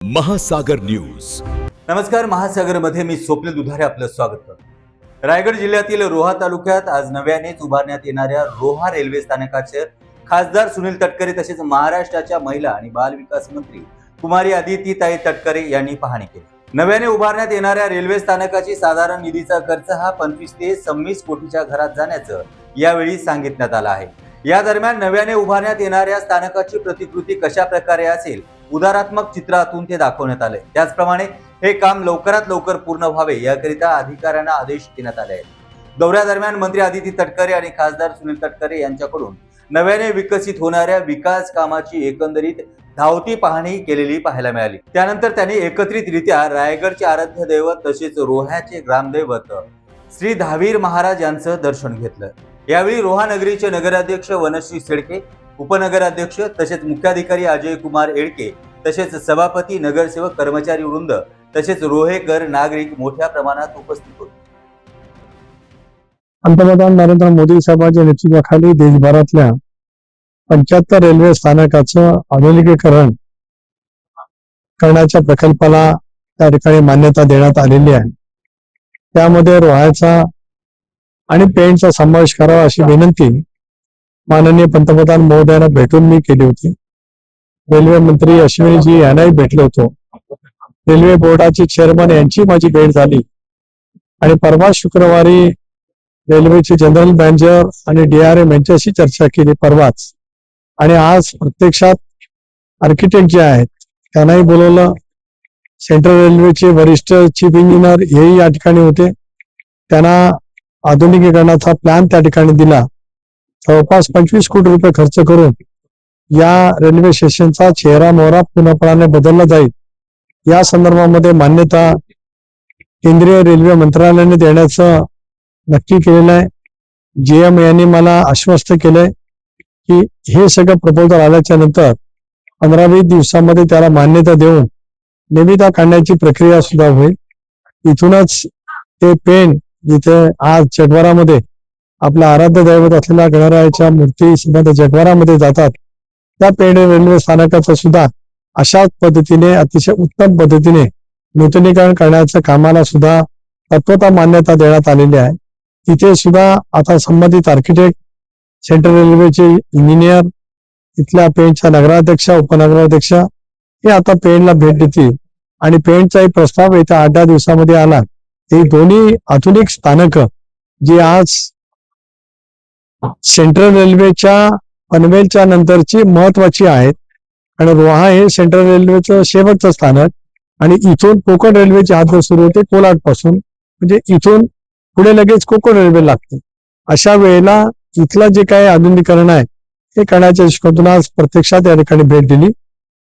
महासागर न्यूज. नमस्कार. महासागरमध्ये मी स्वप्नील दुधारे आपलं स्वागत करतो. रायगड जिल्ह्यातील रोहा तालुक्यात आज नव्यानेच उभारण्यात येणाऱ्या रोहा रेल्वे स्थानकाचे खासदार सुनील तटकरे तसेच महाराष्ट्राच्या महिला आणि बाल विकास मंत्री कुमारी अदितीताई तटकरे यांनी पाहणी केली. नव्याने उभारण्यात येणाऱ्या रेल्वे स्थानकाची साधारण निधीचा खर्च हा 25 ते 26 कोटीच्या घरात जाण्याचं यावेळी सांगितण्यात आलं आहे. या दरम्यान नव्याने उभारण्यात येणाऱ्या स्थानकाची प्रतिकृती कशा प्रकारे असेल उदारात्मक चित्रातून ते दाखवण्यात आले. त्याचप्रमाणे हे काम लवकरात लवकर पूर्ण व्हावे याकरिता अधिकाऱ्यांना आदेश देण्यात आले आहेत. दौऱ्यादरम्यान मंत्री अदिती तटकरे आणि खासदार सुनील तटकरे यांच्याकडून नव्याने विकसित होणाऱ्या विकास कामाची एकंदरीत धावती पाहणी केलेली पाहायला मिळाली. त्यानंतर त्यांनी एकत्रितरित्या रायगडचे आराध्य दैवत तसेच रोह्याचे ग्रामदैवत श्री धावीर महाराज यांचं दर्शन घेतलं. यावेळी रोहा नगरीचे नगराध्यक्ष वनश्री शेळके, उपनगराध्यक्ष तसेच मुख्याधिकारी अजय कुमार येळके तसेच सभापती, नगरसेवक, कर्मचारी वृंद तसेच रोहेकर नागरिक मोठ्या प्रमाणात उपस्थित होते. पंतप्रधान नरेंद्र मोदी साहेबांच्या नेतृत्वाखाली देशभरातल्या 75 रेल्वे स्थानकाचं आधुनिकीकरण करण्याच्या प्रकल्पाला त्या ठिकाणी मान्यता देण्यात आलेली आहे. त्यामध्ये रोहाचा आणि पेणचा समावेश करावा अशी विनंती माननीय पंतप्रधान महोदयांना भेटून मी केली होती. रेल्वे मंत्री अश्विनीजी यांनाही भेटलो होतो. रेल्वे बोर्डाचे चेअरमन यांची माझी भेट झाली आणि परवा शुक्रवारी रेल्वेचे जनरल मॅनेजर आणि DRM यांच्याशी चर्चा केली परवाच. आणि आज प्रत्यक्षात आर्किटेक्ट जे आहेत त्यांनाही बोलवलं. सेंट्रल रेल्वेचे वरिष्ठ चीफ इंजिनियर हेही या ठिकाणी होते. त्यांना आधुनिकीकरणाचा प्लॅन त्या ठिकाणी दिला. जवळपास 25 कोटी रुपये खर्च करून या रेल्वे स्टेशनचा चेहरा मोहरा पूर्णपणे बदलला जाईल. या संदर्भामध्ये मान्यता केंद्रीय रेल्वे मंत्रालयाने देण्याचं नक्की केलेलं आहे. GM यांनी मला आश्वस्त केलंय की हे सगळं प्रपोजल आल्याच्या नंतर 15-20 दिवसामध्ये त्याला मान्यता देऊन निविदा काढण्याची प्रक्रिया सुद्धा होईल. इथूनच ते पेण जिथे आज जगवारामध्ये आपलं आराध्य दैवत असलेल्या गणरायाच्या मूर्ती सुद्धा जगवारामध्ये जातात, त्या पेण रेल्वे स्थानकाचं सुद्धा अशाच पद्धतीने अतिशय उत्तम पद्धतीने नूतनीकरण करण्याच्या कामाला सुद्धा तत्वता मान्यता देण्यात आलेली आहे. तिथे सुद्धा आता संबंधित आर्किटेक्ट, सेंट्रल रेल्वेचे इंजिनियर, इथल्या पेणच्या नगराध्यक्ष, उपनगराध्यक्ष हे आता पेणला भेट देतील आणि पेणचाही प्रस्ताव येत्या 8-10 दिवसामध्ये आला. ही दोन्ही आधुनिक स्थानक जी आज सेंट्रल रेल्वेच्या पनवेलच्या नंतरची महत्वाची आहेत. आणि रोहा हे सेंट्रल रेल्वेचं शेवटचं स्थानक आणि इथून कोकण रेल्वेची हात सुरू होते कोलाड पासून, म्हणजे इथून पुढे लगेच कोकण रेल्वे लागते. अशा वेळेला इथलं जे काही आधुनिकीकरण आहे हे करण्याच्या दृष्टीकोनातून आज प्रत्यक्षात या ठिकाणी भेट दिली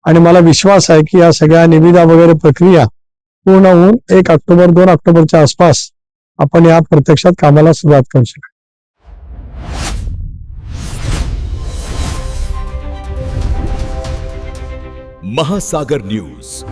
आणि मला विश्वास आहे की या सगळ्या निविदा वगैरे प्रक्रिया पूर्ण होऊन 1 ऑक्टोबर 2 ऑक्टोबरच्या आसपास आपण या प्रत्यक्षात कामाला सुरुवात करू शकतो. महासागर न्यूज.